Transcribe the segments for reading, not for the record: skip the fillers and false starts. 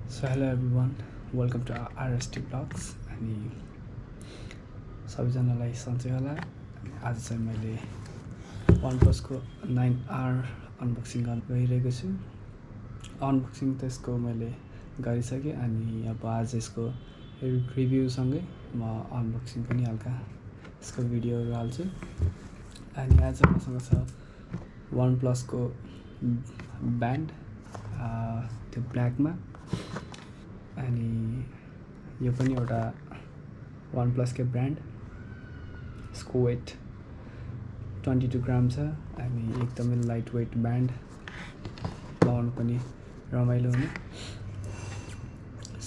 So hello everyone, welcome to our RST Vlogs अनि सबैजनालाई सन्चै होला। आज चाहिँ मैले OnePlus को 9R अनबक्सिङ गर्न गइरहेको छु। अनबक्सिङ त यसको मैले गरिसकेँ अनि अब आज यसको रिभ्यू सँगै म अनबक्सिङ पनि हल्का यसको भिडियोहरू हाल्छु। अनि आज मसँग छ OnePlus को ब्यान्ड त्यो ब्ल्याकमा अनि यो पनि एउटा OnePlus के ब्रान्ड। यसको वेट 22 ग्राम छ अनि एकदमै लाइट वेट ब्यान्ड, लगाउनु पनि रमाइलो हुने।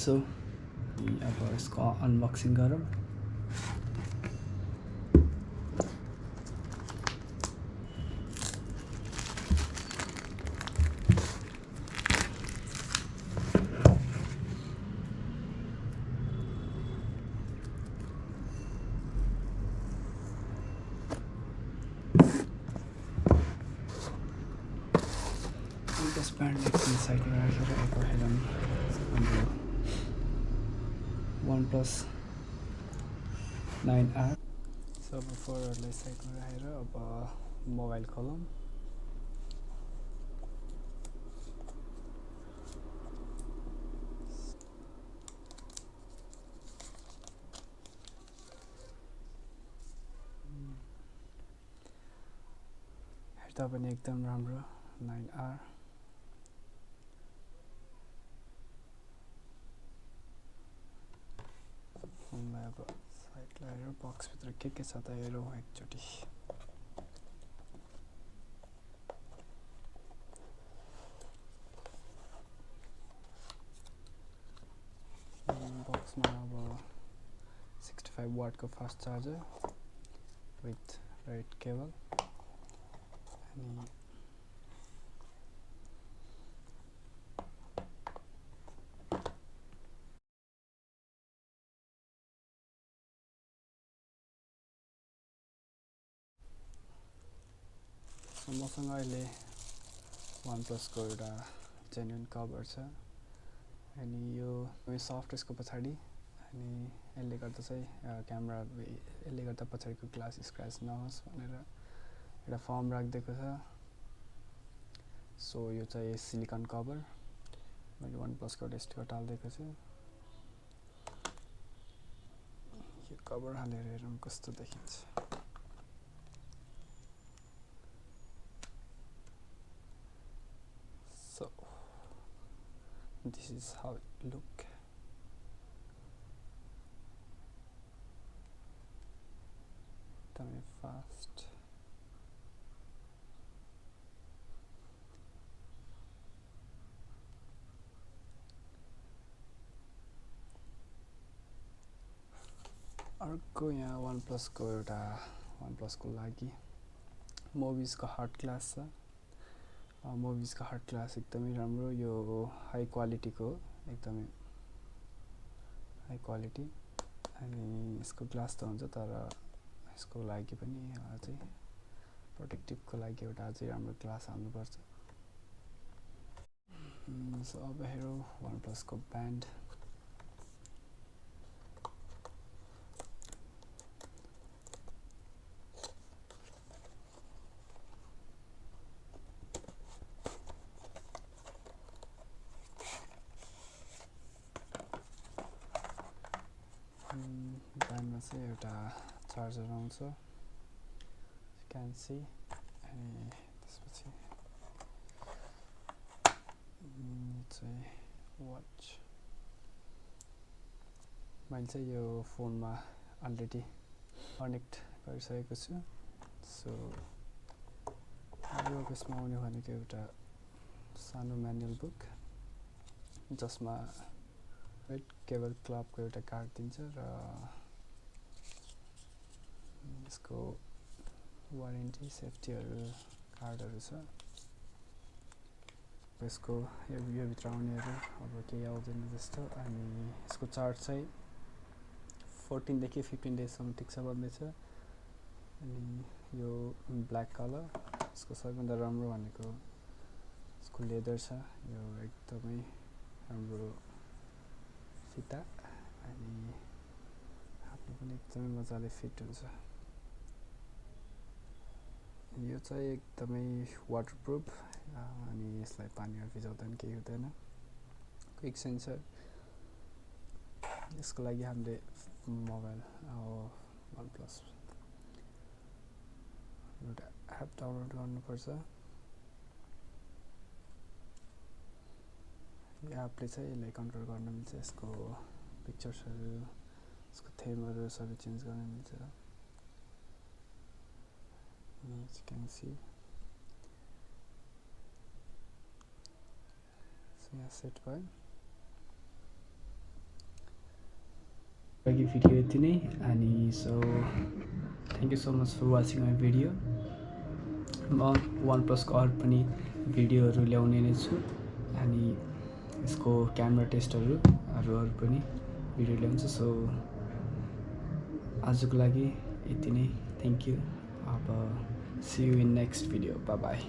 सो अब यसको अनबक्सिङ गरौँ। This band is inside राखेर अब हेरौँ हाम्रो OnePlus 9R। सो अब फोनहरूलाई साइडमा राखेर अब मोबाइल खोलौँ। हेर्दा पनि एकदम राम्रो 9R। फोनलाई अब साइड लगाएर बक्सभित्र के छ त हेरौँ एकचोटि। बक्समा अब 65 वाटको fast charger with red cable अनि मसँग अहिले OnePlus को एउटा जेन्युन कभर छ अनि यो सफ्ट यसको पछाडि अनि यसले गर्दा चाहिँ क्यामेरा यसले गर्दा पछाडिको ग्लास स्क्रैच नहोस् भनेर एउटा फर्म राखिदिएको छ। सो यो चाहिँ सिलिकन कभर मैले OnePlus को एउटा स्टिकर हालिदिएको छु। यो कभर हालेर हेरौँ कस्तो देखिन्छ। So this is how it look. Very fast. अर्को यहाँ OnePlus को एउटा OnePlus को लागि मुभिज को हार्ड ग्लास छ। मुभिज को हार्ड ग्लास एकदमै राम्रो, यो हाई क्वालिटी को एकदमै हाई क्वालिटी अनि यसको ग्लास त हुन्छ तर यसको लागि पनि अझै प्रोटेक्टिभ को लागि एउटा अझै राम्रो ग्लास हाल्नुपर्छ। सो अब हेरौँ OnePlus को ब्यान्ड। ब्यान्डमा चाहिँ एउटा चार्जर आउँछ, क्यान सी, अनि त्यसपछि चाहिँ वाच। मैले चाहिँ यो फोनमा अलरेडी कनेक्ट गरिसकेको छु। सो यो यसमा आउने भनेको एउटा सानो म्यानुअल बुक जसमा रेड केबल क्लबको एउटा कार्ड दिन्छ र यसको वारेन्टी सेफ्टीहरू कार्डहरू छ। यसको यो भित्र आउनेहरू अब केही आउँदैन जस्तो। अनि यसको चार्ज चाहिँ 14 देखि 15 डेजसम्म टिक्छ भन्दैछ। अनि यो ब्ल्याक कलर, यसको सबैभन्दा राम्रो भनेको यसको लेदर छ, यो एकदमै राम्रो फिता अनि हातले पनि एकदमै मजाले फिट हुन्छ। यो चाहिँ एकदमै वाटरप्रुफ अनि यसलाई पानीमा भिजाउँदा पनि केही हुँदैन। क्विक सेन्सर, यसको लागि हामीले मोबाइल OnePlus एउटा एप डाउनलोड गर्नुपर्छ। यो एपले चाहिँ यसलाई कन्ट्रोल गर्न मिल्छ, यसको पिक्चर्सहरू, यसको थेमहरू सबै चेन्ज गर्न मिल्छ। As you can see, so यहाँ सेट भयो। भिडियो यति नै अनि so thank you so much for watching my video. म OnePlusको अरू पनि भिडियोहरू ल्याउने नै छु अनि यसको क्यामेरा टेस्टहरू अरू पनि भिडियो ल्याउँछु। सो आजको लागि यति नै, थ्याङ्क यू। अब see you in next video, bye by.